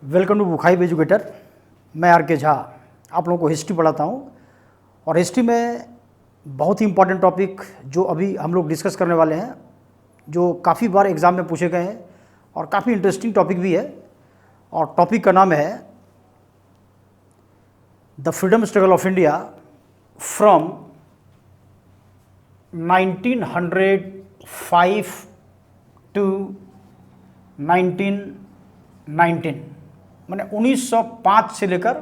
Welcome to बुखाई educator. मैं R K Jha आप लोगों को हिस्ट्री पढ़ाता हूँ और हिस्ट्री में बहुत ही इंपॉर्टेंट टॉपिक जो अभी हम लोग डिस्कस करने वाले हैं, जो काफ़ी बार एग्ज़ाम में पूछे गए हैं और काफ़ी इंटरेस्टिंग टॉपिक भी है। और टॉपिक का नाम है the freedom struggle of India from 1905 to 1919, मैंने 1905 से लेकर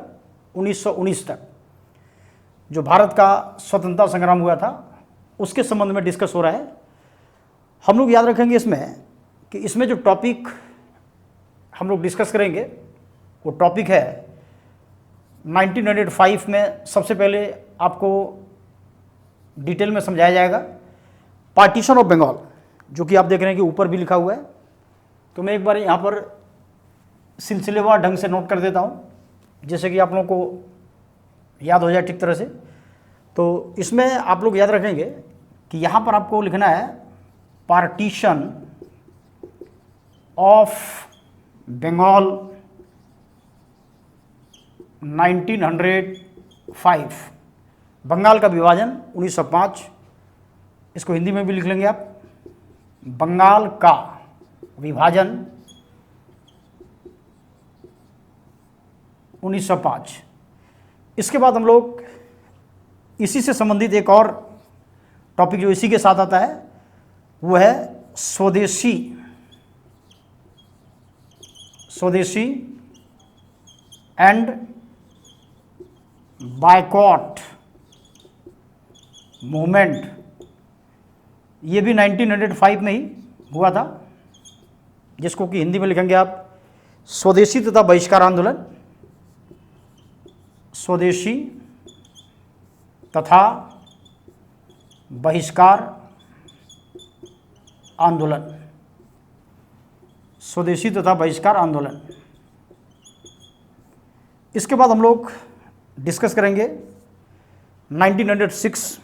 1919 तक जो भारत का स्वतंत्रता संग्राम हुआ था उसके संबंध में डिस्कस हो रहा है। हम लोग याद रखेंगे इसमें कि इसमें जो टॉपिक हम लोग डिस्कस करेंगे वो टॉपिक है 1905 में। सबसे पहले आपको डिटेल में समझाया जाएगा पार्टीशन ऑफ बंगाल, जो कि आप देख रहे हैं कि ऊपर भी लिखा हुआ है। तो मैं एक बार यहाँ पर सिलसिलेवार ढंग से नोट कर देता हूँ, जैसे कि आप लोगों को याद हो जाए ठीक तरह से। तो इसमें आप लोग याद रखेंगे कि यहाँ पर आपको लिखना है पार्टीशन ऑफ बंगाल 1905, बंगाल का विभाजन 1905। इसको हिंदी में भी लिख लेंगे आप, बंगाल का विभाजन 1905। इसके बाद हम लोग इसी से संबंधित एक और टॉपिक जो इसी के साथ आता है वो है स्वदेशी एंड बायकॉट मूवमेंट। ये भी 1905 में ही हुआ था, जिसको कि हिंदी में लिखेंगे आप स्वदेशी तथा बहिष्कार आंदोलन, स्वदेशी तथा बहिष्कार आंदोलन, स्वदेशी तथा बहिष्कार आंदोलन। इसके बाद हम लोग डिस्कस करेंगे 1906,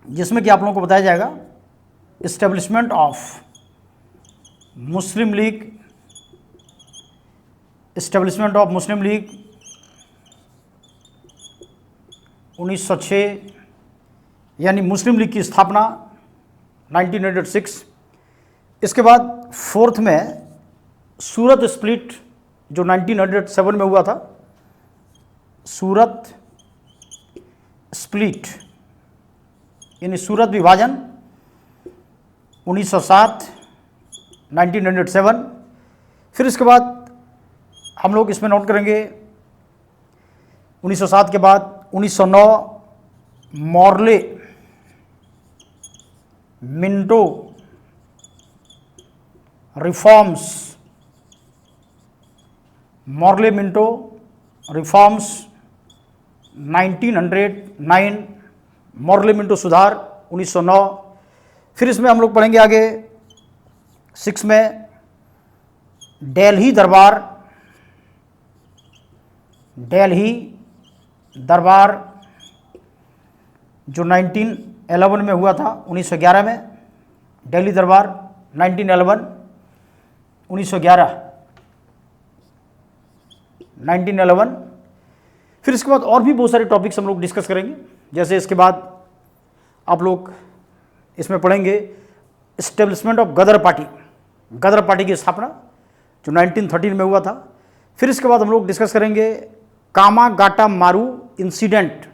जिसमें कि आप लोगों को बताया जाएगा establishment of Muslim league, establishment of Muslim league 1906, यानी मुस्लिम लीग की स्थापना 1906। इसके बाद फोर्थ में सूरत स्प्लिट जो 1907 में हुआ था, सूरत स्प्लिट यानी सूरत विभाजन 1907 1907। फिर इसके बाद हम लोग इसमें नोट करेंगे 1907 के बाद 1909 Morley Minto reforms, Morley Minto reforms 1909, Morley Minto सुधार 1909। फिर इसमें हम लोग पढ़ेंगे आगे 6 में दिल्ली दरबार जो 1911 में हुआ था, 1911 में दिल्ली दरबार 1911। फिर इसके बाद और भी बहुत सारे टॉपिक्स हम लोग डिस्कस करेंगे। जैसे इसके बाद आप लोग इसमें पढ़ेंगे एस्टेब्लिशमेंट ऑफ गदर पार्टी की स्थापना जो 1913 में हुआ था। फिर इसके बाद हम लोग डिस्कस करेंगे कामागाटा मारू इंसिडेंट,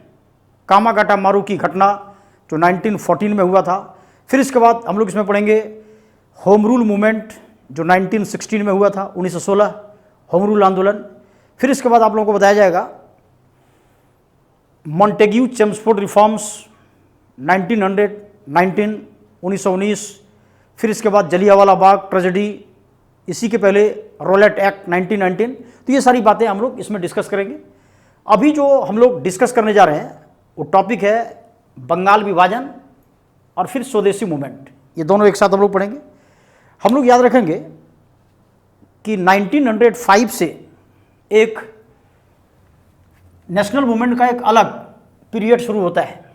कामागाटा मारू की घटना जो 1914 में हुआ था। फिर इसके बाद हम लोग इसमें पढ़ेंगे होम रूल मूवमेंट जो 1916 में हुआ था, 1916 होम रूल आंदोलन। फिर इसके बाद आप लोगों को बताया जाएगा मॉन्टेग्यू चेम्सफोर्ड रिफॉर्म्स 1919। फिर इसके बाद जलियांवाला बाग ट्रेजेडी, इसी के पहले रोलेट एक्ट 1919। तो ये सारी बातें हम लोग इसमें डिस्कस करेंगे। अभी जो हम लोग डिस्कस करने जा रहे हैं वो टॉपिक है बंगाल विभाजन और फिर स्वदेशी मूवमेंट। ये दोनों एक साथ हम लोग पढ़ेंगे। हम लोग याद रखेंगे कि 1905 से एक नेशनल मूवमेंट का एक अलग पीरियड शुरू होता है,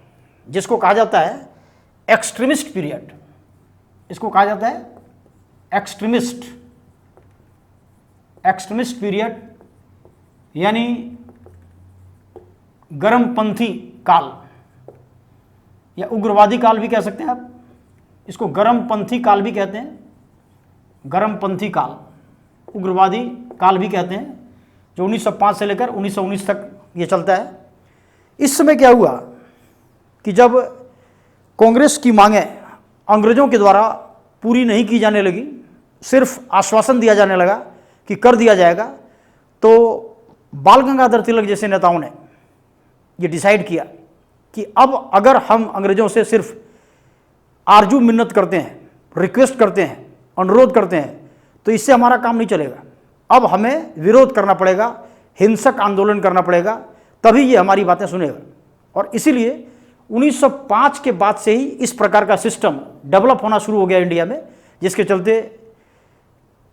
जिसको कहा जाता है एक्सट्रीमिस्ट पीरियड। इसको कहा जाता है एक्सट्रीमिस्ट पीरियड यानी गर्मपंथी काल या उग्रवादी काल भी कह सकते हैं आप, इसको गर्मपंथी काल भी कहते हैं, गर्मपंथी काल, उग्रवादी काल भी कहते हैं, जो 1905 से लेकर 1919 तक ये चलता है। इस समय क्या हुआ कि जब कांग्रेस की मांगें अंग्रेजों के द्वारा पूरी नहीं की जाने लगी, सिर्फ आश्वासन दिया जाने लगा कि कर दिया जाएगा, तो बाल गंगाधर तिलक जैसे नेताओं ने ये डिसाइड किया कि अब अगर हम अंग्रेजों से सिर्फ आरजू मिन्नत करते हैं, रिक्वेस्ट करते हैं, अनुरोध करते हैं, तो इससे हमारा काम नहीं चलेगा। अब हमें विरोध करना पड़ेगा, हिंसक आंदोलन करना पड़ेगा, तभी ये हमारी बातें सुनेगा। और इसीलिए 1905 के बाद से ही इस प्रकार का सिस्टम डेवलप होना शुरू हो गया इंडिया में, जिसके चलते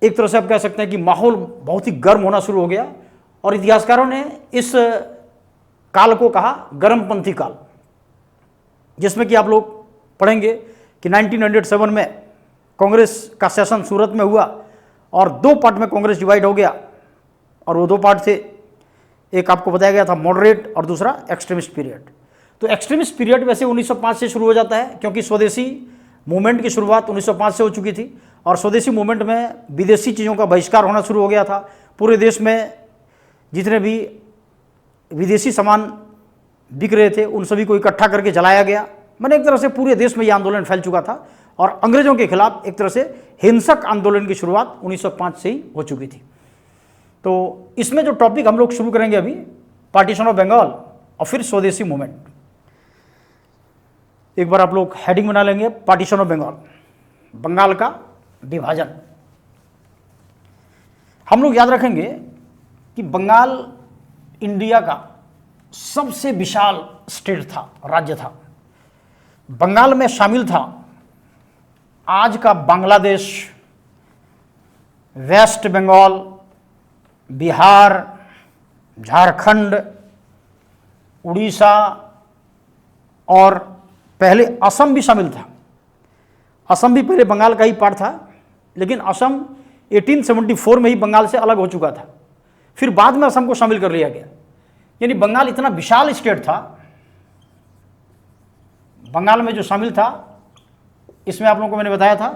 एक तरह से आप कह सकते हैं कि माहौल बहुत ही गर्म होना शुरू हो गया। और इतिहासकारों ने इस काल को कहा गर्मपंथी काल, जिसमें कि आप लोग पढ़ेंगे कि 1907 में कांग्रेस का सेशन सूरत में हुआ और दो पार्ट में कांग्रेस डिवाइड हो गया, और वो दो पार्ट थे, एक आपको बताया गया था मॉडरेट और दूसरा एक्सट्रीमिस्ट पीरियड। तो एक्सट्रीमिस्ट पीरियड वैसे 1905 से शुरू हो जाता है, क्योंकि स्वदेशी मूवमेंट की शुरुआत 1905 से हो चुकी थी, और स्वदेशी मूवमेंट में विदेशी चीज़ों का बहिष्कार होना शुरू हो गया था। पूरे देश में जितने भी विदेशी सामान बिक रहे थे उन सभी को इकट्ठा करके जलाया गया। मैंने एक तरह से पूरे देश में ये आंदोलन फैल चुका था, और अंग्रेजों के खिलाफ एक तरह से हिंसक आंदोलन की शुरुआत 1905 से ही हो चुकी थी। तो इसमें जो टॉपिक हम लोग शुरू करेंगे अभी, पार्टीशन ऑफ बंगाल और फिर स्वदेशी मूवमेंट। एक बार आप लोग हेडिंग बना लेंगे, पार्टीशन ऑफ बंगाल, बंगाल का विभाजन। हम लोग याद रखेंगे कि बंगाल इंडिया का सबसे विशाल स्टेट था, राज्य था। बंगाल में शामिल था आज का बांग्लादेश, वेस्ट बंगाल, बिहार, झारखंड, उड़ीसा, और पहले असम भी शामिल था। असम भी पहले बंगाल का ही पार्ट था, लेकिन असम 1874 में ही बंगाल से अलग हो चुका था, फिर बाद में असम को शामिल कर लिया गया। यानी बंगाल इतना विशाल स्टेट था। बंगाल में जो शामिल था, इसमें आप लोगों को मैंने बताया था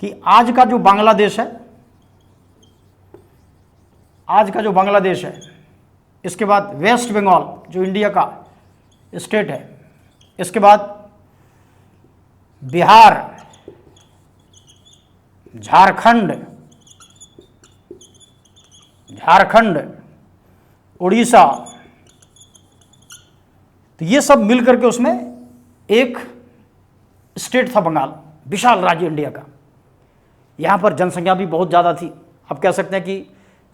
कि आज का जो बांग्लादेश है, आज का जो बांग्लादेश है, इसके बाद वेस्ट बंगाल जो इंडिया का स्टेट है, इसके बाद बिहार, झारखंड, उड़ीसा, तो ये सब मिलकर के उसमें एक स्टेट था बंगाल, विशाल राज्य इंडिया का। यहाँ पर जनसंख्या भी बहुत ज़्यादा थी। आप कह सकते हैं कि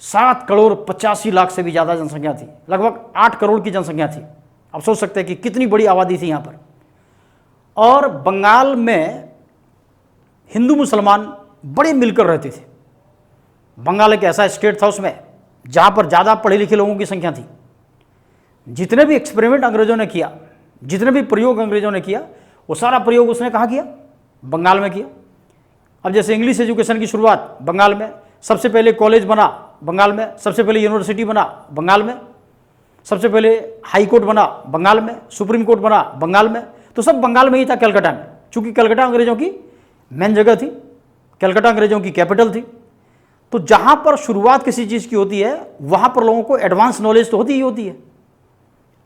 7,85,00,000 से भी ज़्यादा जनसंख्या थी, लगभग 8 करोड़ की जनसंख्या थी। आप सोच सकते हैं कि कितनी बड़ी आबादी थी यहाँ पर। और बंगाल में हिंदू मुसलमान बड़े मिलकर रहते थे। बंगाल एक ऐसा स्टेट था उसमें जहाँ पर ज़्यादा पढ़े लिखे लोगों की संख्या थी। जितने भी एक्सपेरिमेंट अंग्रेज़ों ने किया, जितने भी प्रयोग अंग्रेज़ों ने किया, वो सारा प्रयोग उसने कहाँ किया? बंगाल में किया। अब जैसे इंग्लिश एजुकेशन की शुरुआत बंगाल में, सबसे पहले कॉलेज बना बंगाल में, सबसे पहले यूनिवर्सिटी बना बंगाल में, सबसे पहले हाई कोर्ट बना बंगाल में, सुप्रीम कोर्ट बना बंगाल में, तो सब बंगाल में ही था, कलकत्ता में। चूँकि कलकत्ता अंग्रेज़ों की मेन जगह थी, कलकत्ता अंग्रेज़ों की कैपिटल थी। तो जहाँ पर शुरुआत किसी चीज़ की होती है, वहाँ पर लोगों को एडवांस नॉलेज तो होती ही होती है।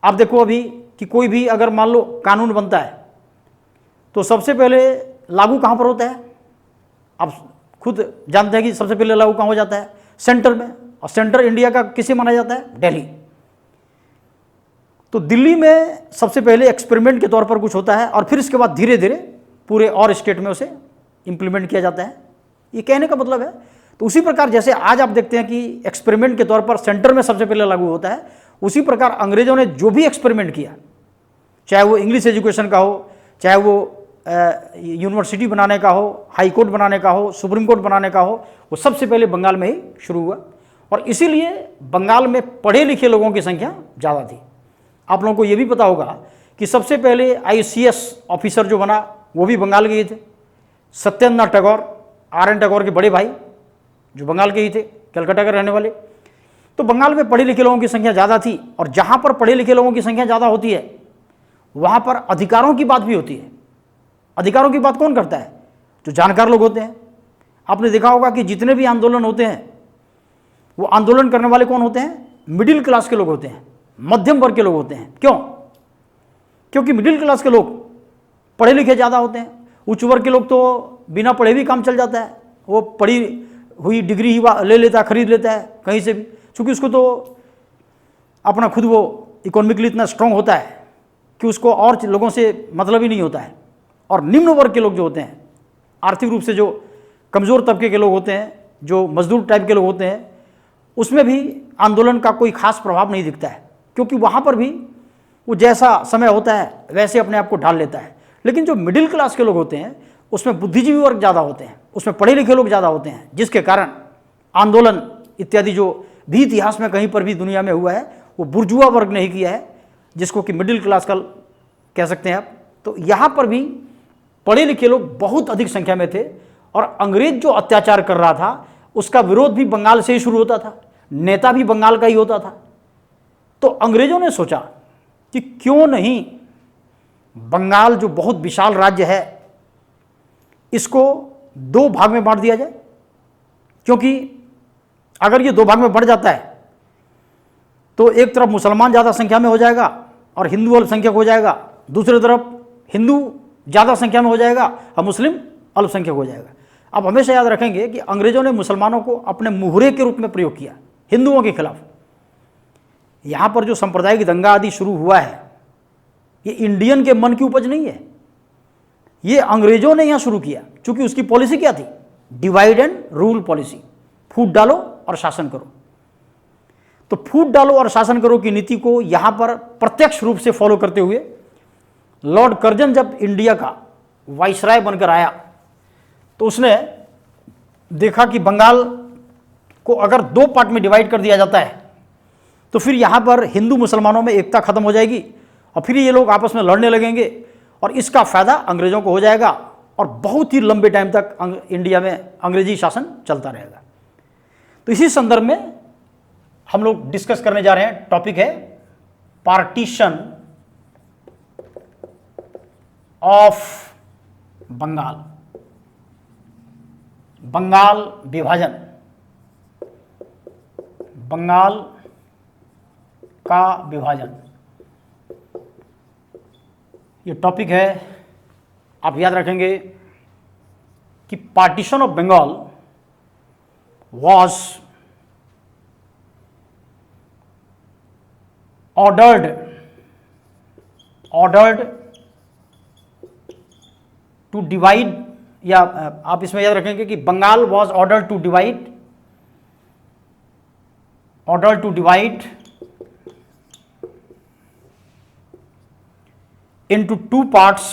आप देखो अभी कि कोई भी अगर मान लो कानून बनता है, तो सबसे पहले लागू कहाँ पर होता है? आप खुद जानते हैं कि सबसे पहले लागू कहाँ हो जाता है? सेंटर में। और सेंटर इंडिया का किसे माना जाता है? दिल्ली। तो दिल्ली में सबसे पहले एक्सपेरिमेंट के तौर पर कुछ होता है, और फिर इसके बाद धीरे धीरे पूरे और स्टेट में उसे इम्प्लीमेंट किया जाता है। ये कहने का मतलब है, तो उसी प्रकार जैसे आज आप देखते हैं कि एक्सपेरिमेंट के तौर पर सेंटर में सबसे पहले लागू होता है, उसी प्रकार अंग्रेजों ने जो भी एक्सपेरिमेंट किया, चाहे वो इंग्लिश एजुकेशन का हो, चाहे वो यूनिवर्सिटी बनाने का हो, हाई कोर्ट बनाने का हो, सुप्रीम कोर्ट बनाने का हो, वो सबसे पहले बंगाल में ही शुरू हुआ। और इसीलिए बंगाल में पढ़े लिखे लोगों की संख्या ज़्यादा थी। आप लोगों को ये भी पता होगा कि सबसे पहले ICS ऑफिसर जो बना वो भी बंगाल के ही थे। सत्येंद्रनाथ टैगोर, RN टैगोर के बड़े भाई, जो बंगाल के ही थे, कलकत्ता के रहने वाले। तो बंगाल में पढ़े लिखे लोगों की संख्या ज़्यादा थी, और जहाँ पर पढ़े लिखे लोगों की संख्या ज़्यादा होती है वहाँ पर अधिकारों की बात भी होती है। अधिकारों की बात कौन करता है? जो जानकार लोग होते हैं। आपने देखा होगा कि जितने भी आंदोलन होते हैं वो आंदोलन करने वाले कौन होते हैं? मिडिल क्लास के लोग होते हैं, मध्यम वर्ग के लोग होते हैं। क्यों? क्योंकि मिडिल क्लास के लोग पढ़े लिखे ज़्यादा होते हैं। उच्च वर्ग के लोग तो बिना पढ़े भी काम चल जाता है, वो पढ़ी हुई डिग्री ही ले लेता है, खरीद लेता है कहीं से भी, क्योंकि उसको तो अपना खुद वो इकोनॉमिकली इतना स्ट्रांग होता है कि उसको और लोगों से मतलब ही नहीं होता है। और निम्न वर्ग के लोग जो होते हैं, आर्थिक रूप से जो कमज़ोर तबके के लोग होते हैं, जो मजदूर टाइप के लोग होते हैं, उसमें भी आंदोलन का कोई खास प्रभाव नहीं दिखता है, क्योंकि वहाँ पर भी वो जैसा समय होता है वैसे अपने आप को ढाल लेता है। लेकिन जो मिडिल क्लास के लोग होते हैं उसमें बुद्धिजीवी वर्ग ज़्यादा होते हैं, उसमें पढ़े लिखे लोग ज़्यादा होते हैं, जिसके कारण आंदोलन इत्यादि जो भी इतिहास में कहीं पर भी दुनिया में हुआ है वो बुर्जुआ वर्ग ने ही किया है, जिसको कि मिडिल क्लास का कह सकते हैं आप। तो यहाँ पर भी पढ़े लिखे लोग बहुत अधिक संख्या में थे, और अंग्रेज जो अत्याचार कर रहा था उसका विरोध भी बंगाल से ही शुरू होता था, नेता भी बंगाल का ही होता था। तो अंग्रेजों ने सोचा कि क्यों नहीं बंगाल जो बहुत विशाल राज्य है इसको दो भाग में बांट दिया जाए, क्योंकि अगर ये दो भाग में बढ़ जाता है तो एक तरफ मुसलमान ज़्यादा संख्या में हो जाएगा और हिंदू अल्पसंख्यक हो जाएगा, दूसरी तरफ हिंदू ज़्यादा संख्या में हो जाएगा और मुस्लिम अल्पसंख्यक हो जाएगा। आप हमेशा याद रखेंगे कि अंग्रेजों ने मुसलमानों को अपने मुहरे के रूप में प्रयोग किया हिंदुओं के खिलाफ। यहाँ पर जो सांप्रदायिक दंगा आदि शुरू हुआ है ये इंडियन के मन की उपज नहीं है, ये अंग्रेजों ने यहाँ शुरू किया, क्योंकि उसकी पॉलिसी क्या थी? डिवाइड एंड रूल पॉलिसी, फूट डालो और शासन करो। तो फूट डालो और शासन करो की नीति को यहाँ पर प्रत्यक्ष रूप से फॉलो करते हुए लॉर्ड कर्जन जब इंडिया का वाइसराय बनकर आया तो उसने देखा कि बंगाल को अगर दो पार्ट में डिवाइड कर दिया जाता है तो फिर यहाँ पर हिंदू मुसलमानों में एकता खत्म हो जाएगी और फिर ये लोग आपस में लड़ने लगेंगे और इसका फायदा अंग्रेजों को हो जाएगा और बहुत ही लंबे टाइम तक इंडिया में अंग्रेजी शासन चलता रहेगा। तो इसी संदर्भ में हम लोग डिस्कस करने जा रहे हैं, टॉपिक है पार्टीशन ऑफ बंगाल, बंगाल विभाजन, बंगाल का विभाजन, ये टॉपिक है। आप याद रखेंगे कि partition of Bengal was ordered to divide, या आप इसमें याद रखेंगे कि Bengal was ordered to divide into two parts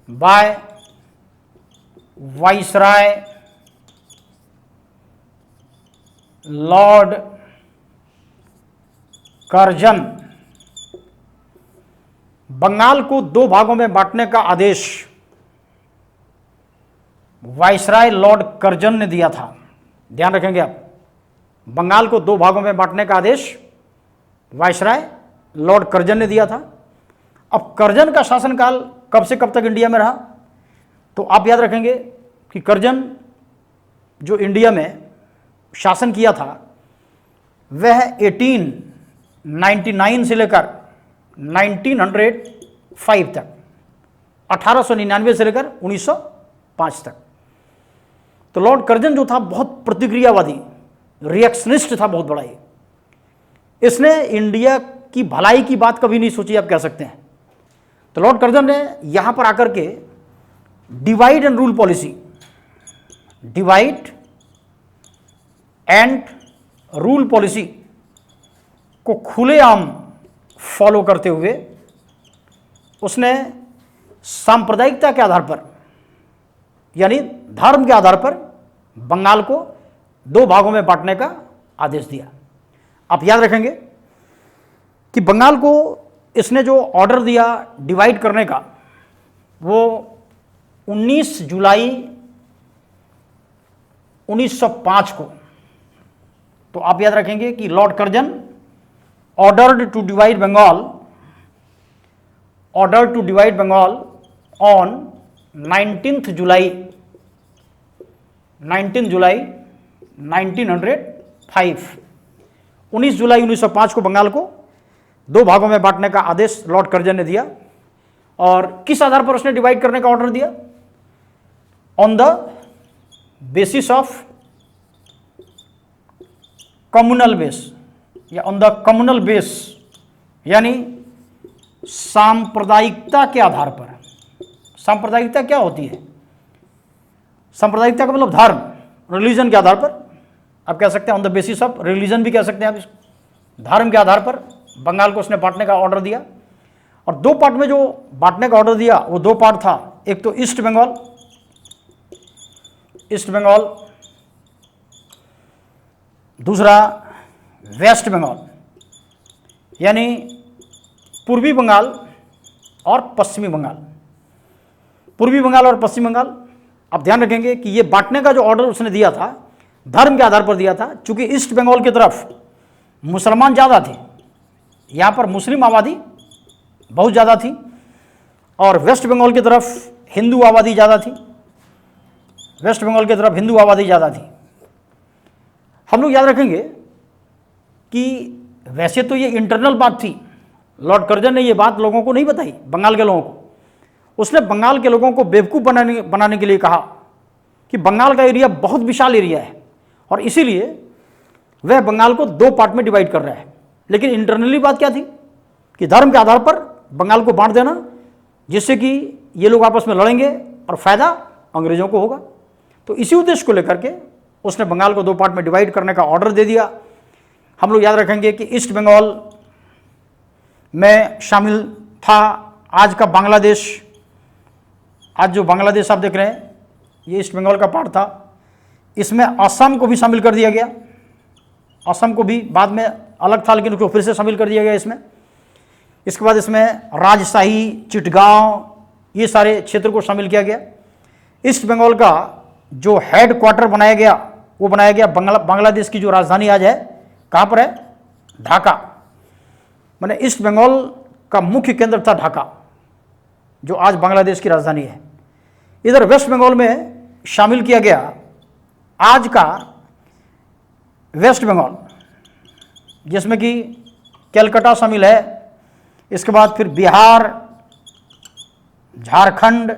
by viceroy Lord Curzon. Bengal को दो भागों में बांटने का आदेश वाइसराय लॉर्ड कर्जन ने दिया था। ध्यान रखेंगे आप, बंगाल को दो भागों में बांटने का आदेश वाइसराय लॉर्ड कर्जन ने दिया था। अब कर्जन का शासनकाल कब से कब तक इंडिया में रहा? तो आप याद रखेंगे कि कर्जन जो इंडिया में शासन किया था वह 1899 से लेकर 1905 तक, 1899 से लेकर 1905 तक। तो लॉर्ड कर्जन जो था बहुत प्रतिक्रियावादी, रिएक्शनिस्ट था बहुत बड़ा ही। इसने इंडिया की भलाई की बात कभी नहीं सोची, आप कह सकते हैं। तो लॉर्ड कर्जन ने यहां पर आकर के divide and rule policy, divide and rule policy को खुलेआम फॉलो करते हुए उसने सांप्रदायिकता के आधार पर, यानी धर्म के आधार पर बंगाल को दो भागों में बांटने का आदेश दिया। आप याद रखेंगे कि बंगाल को इसने जो ऑर्डर दिया डिवाइड करने का वो 19 जुलाई 1905 को। तो आप याद रखेंगे कि Lord Curzon ordered to divide Bengal on 19 जुलाई 1905। 19 जुलाई 1905 को बंगाल को दो भागों में बांटने का आदेश लॉर्ड कर्जन ने दिया। और किस आधार पर उसने डिवाइड करने का ऑर्डर दिया? On the basis of communal base या ऑन द कम्युनल बेस, यानी सांप्रदायिकता के आधार पर। सांप्रदायिकता क्या होती है? सांप्रदायिकता का मतलब धर्म, रिलीजन के आधार पर। आप कह सकते हैं on the basis of religion भी कह सकते हैं आप इसको। धर्म के आधार पर बंगाल को उसने बांटने का ऑर्डर दिया। और दो पार्ट में जो बांटने का ऑर्डर दिया वो दो पार्ट था। एक तो ईस्ट बंगाल, दूसरा वेस्ट बंगाल, यानी पूर्वी बंगाल और पश्चिमी बंगाल। पूर्वी बंगाल और पश्चिमी बंगाल, आप ध्यान रखेंगे कि ये बांटने का जो ऑर्डर उसने दिया था धर्म के आधार पर दिया था। चूंकि ईस्ट बंगाल की तरफ मुसलमान ज़्यादा थे, यहाँ पर मुस्लिम आबादी बहुत ज़्यादा थी, और वेस्ट बंगाल की तरफ हिंदू आबादी ज़्यादा थी। हम लोग याद रखेंगे कि वैसे तो ये इंटरनल बात थी, लॉर्ड कर्जन ने ये बात लोगों को नहीं बताई, बंगाल के लोगों को। उसने बंगाल के लोगों को बेवकूफ़ बनाने के लिए कहा कि बंगाल का एरिया बहुत विशाल एरिया है और इसीलिए वह बंगाल को दो पार्ट में डिवाइड कर रहा है। लेकिन इंटरनली बात क्या थी कि धर्म के आधार पर बंगाल को बांट देना, जिससे कि ये लोग आपस में लड़ेंगे और फायदा अंग्रेजों को होगा। तो इसी उद्देश्य को लेकर के उसने बंगाल को दो पार्ट में डिवाइड करने का ऑर्डर दे दिया। हम लोग याद रखेंगे कि ईस्ट बंगाल में शामिल था आज का बांग्लादेश। आज जो बांग्लादेश आप देख रहे हैं ये ईस्ट बंगाल का पार्ट था। इसमें असम को भी शामिल कर दिया गया। असम को भी बाद में अलग था लेकिन उसको फिर से शामिल कर दिया गया इसमें। इसके बाद इसमें राजशाही, चिटगांव, ये सारे क्षेत्र को शामिल किया गया। ईस्ट बंगाल का जो हेड क्वार्टर बनाया गया वो बनाया गया बांग्लादेश की जो राजधानी आज है, कहाँ पर है? ढाका। माने ईस्ट बंगाल का मुख्य केंद्र था ढाका, जो आज बांग्लादेश की राजधानी है। इधर वेस्ट बंगाल में शामिल किया गया आज का वेस्ट बंगाल, जिसमें कि कलकत्ता शामिल है। इसके बाद फिर बिहार, झारखंड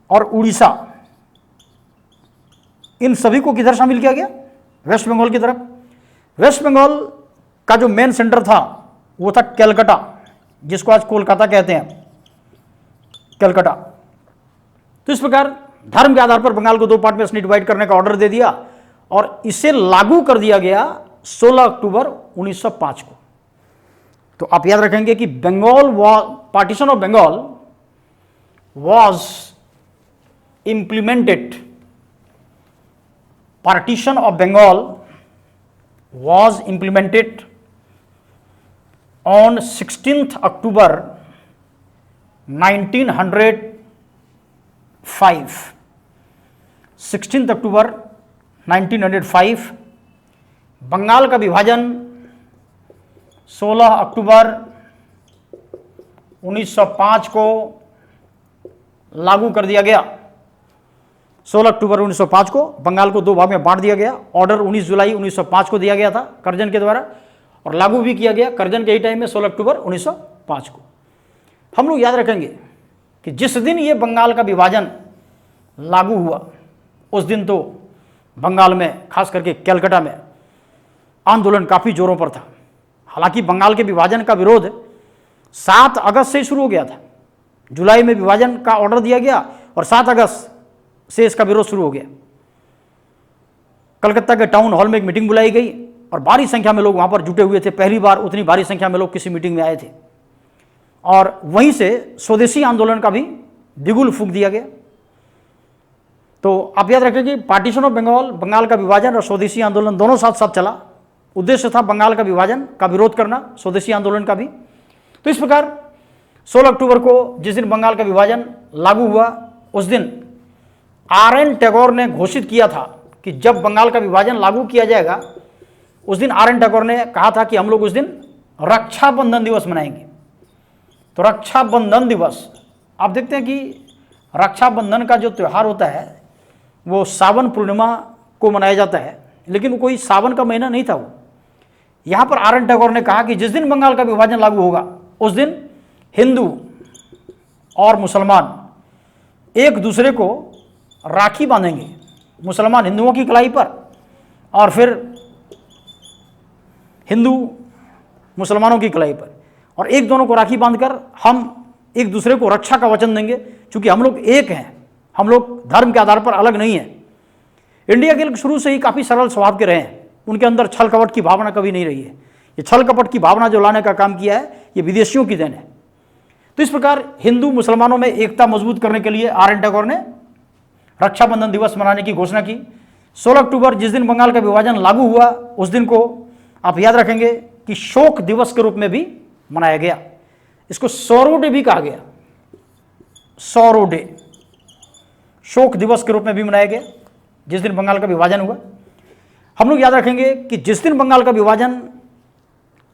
और उड़ीसा, इन सभी को किधर शामिल किया गया? वेस्ट बंगाल की तरफ। वेस्ट बंगाल का जो मेन सेंटर था वो था कलकत्ता, जिसको आज कोलकाता कहते हैं, कलकत्ता। तो इस प्रकार धर्म के आधार पर बंगाल को दो पार्ट में इसने डिवाइड करने का ऑर्डर दे दिया और इसे लागू कर दिया गया 16 अक्टूबर 1905 को। तो आप याद रखेंगे कि partition of Bengal was implemented on 16th October 1905। 16 October 1905। Bengal का विभाजन 16 अक्टूबर 1905 को लागू कर दिया गया। 16 अक्टूबर 1905 को बंगाल को दो भाग में बांट दिया गया। ऑर्डर 19 जुलाई 1905 को दिया गया था कर्जन के द्वारा और लागू भी किया गया कर्जन के ही टाइम में 16 अक्टूबर 1905 को। हम लोग याद रखेंगे कि जिस दिन ये बंगाल का विभाजन लागू हुआ उस दिन तो बंगाल में खास करके कलकत्ता में आंदोलन काफ़ी जोरों पर था। हालांकि बंगाल के विभाजन का विरोध 7 अगस्त से शुरू हो गया था। जुलाई में विभाजन का ऑर्डर दिया गया और 7 अगस्त से इसका विरोध शुरू हो गया। कलकत्ता के टाउन हॉल में एक मीटिंग बुलाई गई और भारी संख्या में लोग वहां पर जुटे हुए थे। पहली बार उतनी भारी संख्या में लोग किसी मीटिंग में आए थे और वहीं से स्वदेशी आंदोलन का भी बिगुल फूंक दिया गया। तो आप याद रखें कि पार्टीशन ऑफ बंगाल, बंगाल का विभाजन और स्वदेशी आंदोलन दोनों साथ साथ चला। उद्देश्य था बंगाल का विभाजन का विरोध करना, स्वदेशी आंदोलन का भी। तो इस प्रकार 16 अक्टूबर को जिस दिन बंगाल का विभाजन लागू हुआ उस दिन आर.एन. टैगोर ने घोषित किया था कि जब बंगाल का विभाजन लागू किया जाएगा, उस दिन आर.एन. टैगोर ने कहा था कि हम लोग उस दिन रक्षाबंधन दिवस मनाएंगे। तो रक्षाबंधन दिवस, आप देखते हैं कि रक्षाबंधन का जो त्यौहार होता है वो सावन पूर्णिमा को मनाया जाता है, लेकिन वो कोई सावन का महीना नहीं था। वो यहाँ पर आर.एन. टैगोर ने कहा कि जिस दिन बंगाल का विभाजन लागू होगा, उस दिन हिंदू और मुसलमान एक दूसरे को राखी बांधेंगे, मुसलमान हिंदुओं की कलाई पर और फिर हिंदू मुसलमानों की कलाई पर, और एक दोनों को राखी बांधकर हम एक दूसरे को रक्षा का वचन देंगे, क्योंकि हम लोग एक हैं, हम लोग धर्म के आधार पर अलग नहीं हैं। इंडिया के लोग शुरू से ही काफ़ी सरल स्वभाव के रहे हैं, उनके अंदर छल कपट की भावना कभी नहीं रही है। ये छल कपट की भावना जो लाने का काम किया है, ये विदेशियों की देन है। तो इस प्रकार हिंदू मुसलमानों में एकता मजबूत करने के लिए आर.एन. टैगोर ने रक्षाबंधन दिवस मनाने की घोषणा की। 16 अक्टूबर जिस दिन बंगाल का विभाजन लागू हुआ, उस दिन को आप याद रखेंगे कि शोक दिवस के रूप में भी मनाया गया। इसको सौरो डे भी कहा गया, सौरो डे, शोक दिवस के रूप में भी मनाया गया जिस दिन बंगाल का विभाजन हुआ। हम लोग याद रखेंगे कि जिस दिन बंगाल का विभाजन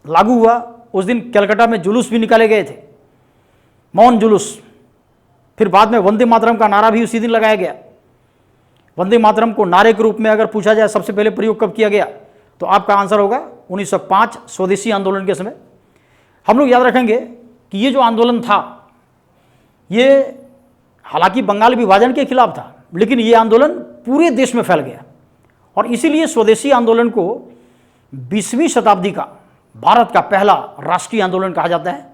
लागू हुआ, उस दिन कलकत्ता में जुलूस भी निकाले गए थे, मौन जुलूस। फिर बाद में वंदे मातरम का नारा भी उसी दिन लगाया गया। वंदे मातरम को नारे के रूप में अगर पूछा जाए सबसे पहले प्रयोग कब किया गया, तो आपका आंसर होगा 1905 स्वदेशी आंदोलन के समय। हम लोग याद रखेंगे कि ये जो आंदोलन था, ये हालांकि बंगाल विभाजन के खिलाफ था, लेकिन ये आंदोलन पूरे देश में फैल गया, और इसीलिए स्वदेशी आंदोलन को 20वीं शताब्दी का भारत का पहला राष्ट्रीय आंदोलन कहा जाता है।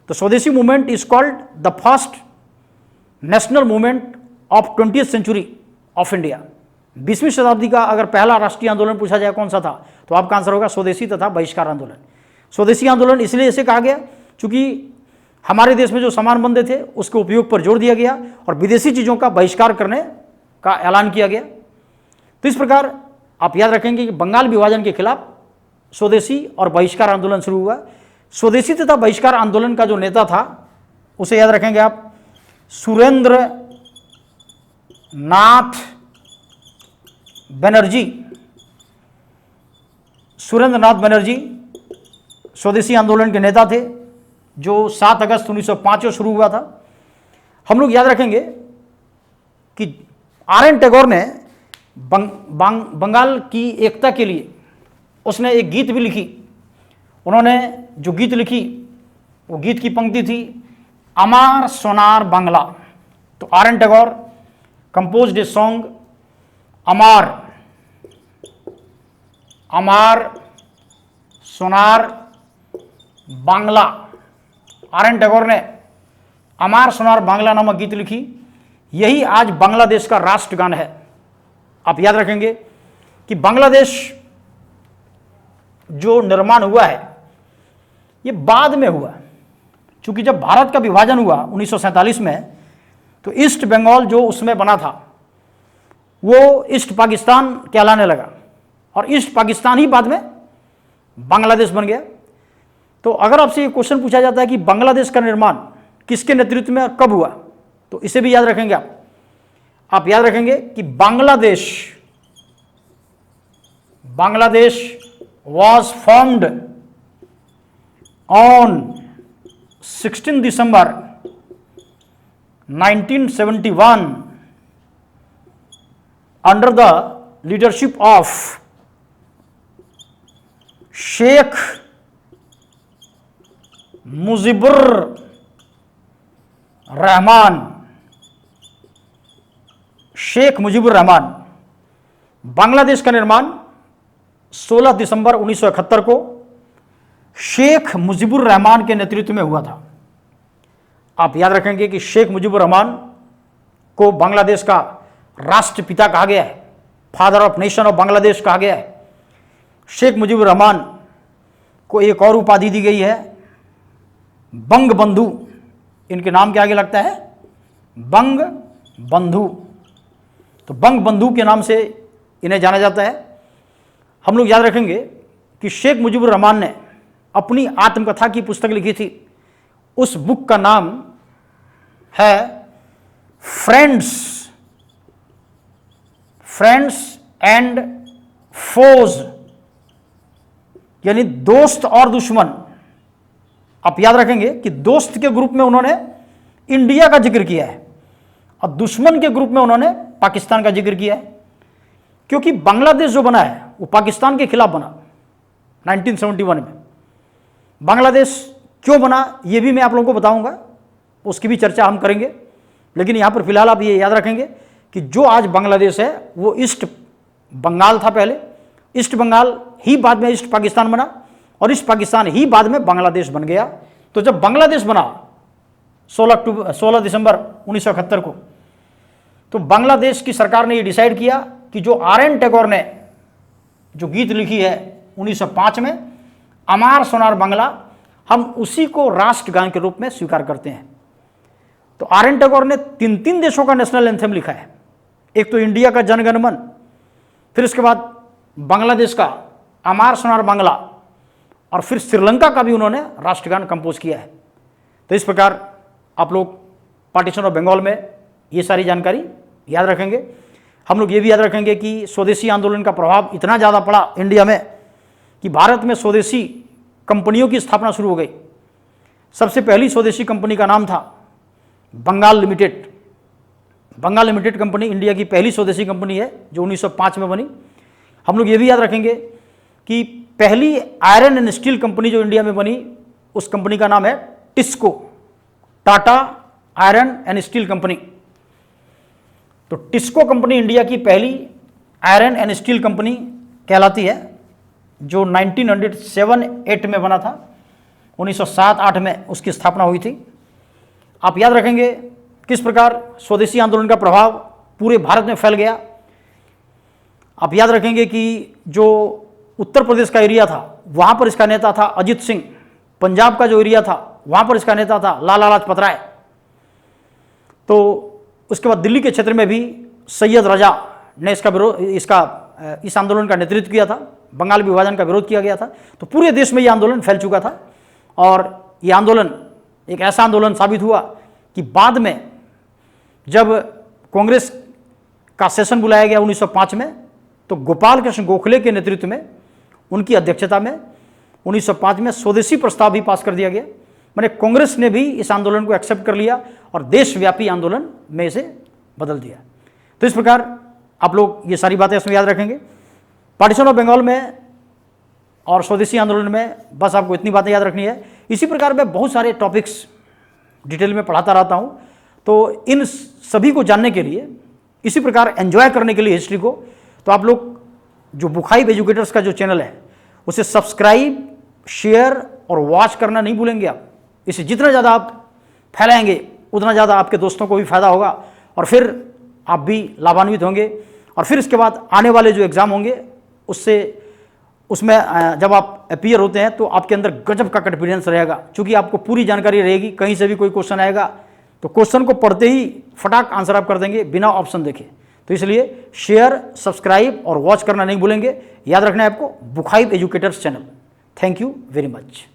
तो Swadeshi movement is called the first national movement of 20th century of India. 20वीं शताब्दी का अगर पहला राष्ट्रीय आंदोलन पूछा जाए कौन सा था, तो आपका आंसर होगा स्वदेशी तथा बहिष्कार आंदोलन। स्वदेशी आंदोलन इसलिए इसे कहा गया क्योंकि हमारे देश में जो सामान बनते थे उसके उपयोग पर जोर दिया गया और विदेशी चीज़ों का बहिष्कार करने का ऐलान किया गया। तो इस प्रकार आप याद रखेंगे कि बंगाल विभाजन के खिलाफ स्वदेशी और बहिष्कार आंदोलन शुरू हुआ। स्वदेशी तथा बहिष्कार आंदोलन का जो नेता था उसे याद रखेंगे आप, सुरेंद्र नाथ बनर्जी। सुरेंद्र नाथ बनर्जी स्वदेशी आंदोलन के नेता थे, जो 7 अगस्त 1905 को शुरू हुआ था। हम लोग याद रखेंगे कि आर.एन. टैगोर ने बंगाल की एकता के लिए उसने एक गीत भी लिखी। उन्होंने जो गीत लिखी, वो गीत की पंक्ति थी, अमार सोनार बांग्ला। तो R N. Tagore composed a song Amar, Amar Sonar Bangla. R N. Tagore ने अमार सोनार बांग्ला नामक गीत लिखी। यही आज बांग्लादेश का राष्ट्रगान है। आप याद रखेंगे कि बांग्लादेश जो निर्माण हुआ है ये बाद में हुआ, क्योंकि जब भारत का विभाजन हुआ 1947 में, तो ईस्ट बंगाल जो उसमें बना था वो ईस्ट पाकिस्तान कहलाने लगा, और ईस्ट पाकिस्तान ही बाद में बांग्लादेश बन गया। तो अगर आपसे ये क्वेश्चन पूछा जाता है कि बांग्लादेश का निर्माण किसके नेतृत्व में और कब हुआ, तो इसे भी याद रखेंगे आप याद रखेंगे कि Bangladesh was formed on 16 December 1971 under the leadership of Sheikh Mujibur Rahman. Sheikh Mujibur Rahman. Bangladesh का निर्माण 16 दिसंबर 1971 को शेख मुजीबुर रहमान के नेतृत्व में हुआ था। आप याद रखेंगे कि शेख मुजीबुर रहमान को बांग्लादेश का राष्ट्रपिता कहा गया है, father of nation of Bangladesh कहा गया है। शेख मुजीबुर रहमान को एक और उपाधि दी गई है, बंग बंधु। इनके नाम के आगे लगता है बंग बंधु। तो बंग बंधु के नाम से इन्हें जाना जाता है। हम लोग याद रखेंगे कि शेख मुजीबुर रहमान ने अपनी आत्मकथा की पुस्तक लिखी थी। उस बुक का नाम है फ्रेंड्स फ्रेंड्स एंड फोज, यानी दोस्त और दुश्मन। आप याद रखेंगे कि दोस्त के ग्रुप में उन्होंने इंडिया का जिक्र किया है और दुश्मन के ग्रुप में उन्होंने पाकिस्तान का जिक्र किया है, क्योंकि बांग्लादेश जो बना है वो पाकिस्तान के खिलाफ बना 1971 में। बांग्लादेश क्यों बना ये भी मैं आप लोगों को बताऊंगा, उसकी भी चर्चा हम करेंगे। लेकिन यहाँ पर फिलहाल आप ये याद रखेंगे कि जो आज बांग्लादेश है वो ईस्ट बंगाल था पहले, ईस्ट बंगाल ही बाद में ईस्ट पाकिस्तान बना और ईस्ट पाकिस्तान ही बाद में बांग्लादेश बन गया। तो जब बांग्लादेश बना 16 दिसंबर 1971 को, तो बांग्लादेश की सरकार ने ये डिसाइड किया कि जो आर.एन. टैगोर ने जो गीत लिखी है 1905 में, अमार सोनार बांग्ला, हम उसी को राष्ट्रगान के रूप में स्वीकार करते हैं। तो आर.एन. टैगोर ने 3 देशों का नेशनल एंथम लिखा है, एक तो इंडिया का जन गण मन, फिर उसके बाद बांग्लादेश का अमार सोनार बांग्ला, और फिर श्रीलंका का भी उन्होंने राष्ट्रगान कंपोज किया है। तो इस प्रकार आप लोग पार्टीशन ऑफ बंगाल में ये सारी जानकारी याद रखेंगे। हम लोग ये भी याद रखेंगे कि स्वदेशी आंदोलन का प्रभाव इतना ज़्यादा पड़ा इंडिया में कि भारत में स्वदेशी कंपनियों की स्थापना शुरू हो गई। सबसे पहली स्वदेशी कंपनी का नाम था Bengal Limited. Bengal Limited company India की पहली स्वदेशी कंपनी है जो 1905 में बनी। हम लोग ये भी याद रखेंगे कि पहली आयरन एंड स्टील कंपनी जो इंडिया में बनी, उस कंपनी का नाम है TISCO, Tata iron and steel company. तो टिस्को कंपनी इंडिया की पहली आयरन एंड स्टील कंपनी कहलाती है, जो 1907-8 में बना था। 1907-8 में उसकी स्थापना हुई थी। आप याद रखेंगे किस प्रकार स्वदेशी आंदोलन का प्रभाव पूरे भारत में फैल गया। आप याद रखेंगे कि जो उत्तर प्रदेश का एरिया था वहाँ पर इसका नेता था अजीत सिंह, पंजाब का जो एरिया था वहाँ पर इसका नेता था लाला लाजपत राय। तो उसके बाद दिल्ली के क्षेत्र में भी सैयद रजा ने इस आंदोलन का नेतृत्व किया था। बंगाल विभाजन का विरोध किया गया था। तो पूरे देश में ये आंदोलन फैल चुका था और ये आंदोलन एक ऐसा आंदोलन साबित हुआ कि बाद में जब कांग्रेस का सेशन बुलाया गया 1905 में, तो गोपाल कृष्ण गोखले के नेतृत्व में, उनकी अध्यक्षता में 1905 में स्वदेशी प्रस्ताव भी पास कर दिया गया। मैंने कांग्रेस ने भी इस आंदोलन को एक्सेप्ट कर लिया और देशव्यापी आंदोलन में इसे बदल दिया। तो इस प्रकार आप लोग ये सारी बातें इसमें याद रखेंगे। पार्टीशन ऑफ बंगाल में और स्वदेशी आंदोलन में बस आपको इतनी बातें याद रखनी है। इसी प्रकार मैं बहुत सारे टॉपिक्स डिटेल में पढ़ाता रहता हूँ। तो इन सभी को जानने के लिए, इसी प्रकार एंजॉय करने के लिए हिस्ट्री को, तो आप लोग जो बुखाइब एजुकेटर्स का जो चैनल है उसे सब्सक्राइब, शेयर और वॉच करना नहीं भूलेंगे आप। इसे जितना ज़्यादा आप फैलाएंगे उतना ज़्यादा आपके दोस्तों को भी फायदा होगा और फिर आप भी लाभान्वित होंगे। और फिर इसके बाद आने वाले जो एग्ज़ाम होंगे उसमें जब आप अपीयर होते हैं तो आपके अंदर गजब का कॉन्फिडेंस रहेगा, क्योंकि आपको पूरी जानकारी रहेगी। कहीं से भी कोई क्वेश्चन आएगा तो क्वेश्चन को पढ़ते ही फटाक आंसर आप कर देंगे बिना ऑप्शन देखे। तो इसलिए शेयर, सब्सक्राइब और वॉच करना नहीं भूलेंगे। याद रखना है आपको बुखाइब educators channel. Thank you very much.